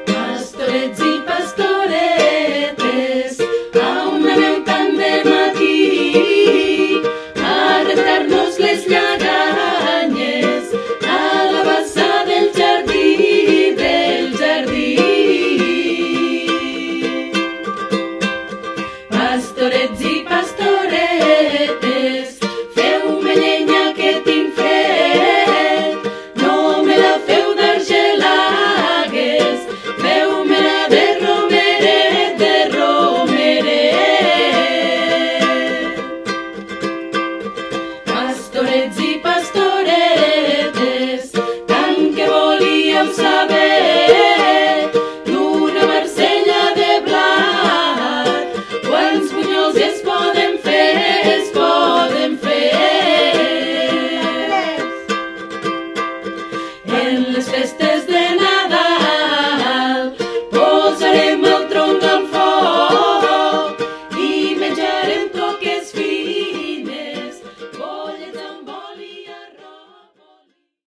Pastorets i pastoretes, a una neu tant de matí, a rentar-nos les lleganyes, a la bassa del jardí, del jardí. Pastorets i pastoretes, feu-me llenya que tinc fred, no me la feu d'argelagues, feu-me-la de romeret, de romeret. Pastorets i pastoretes, tant que volíeu saber d'una Marsella de blat, quants bunyols es poden fer, es poden fer. En les festes de Nadal posarem el tronc al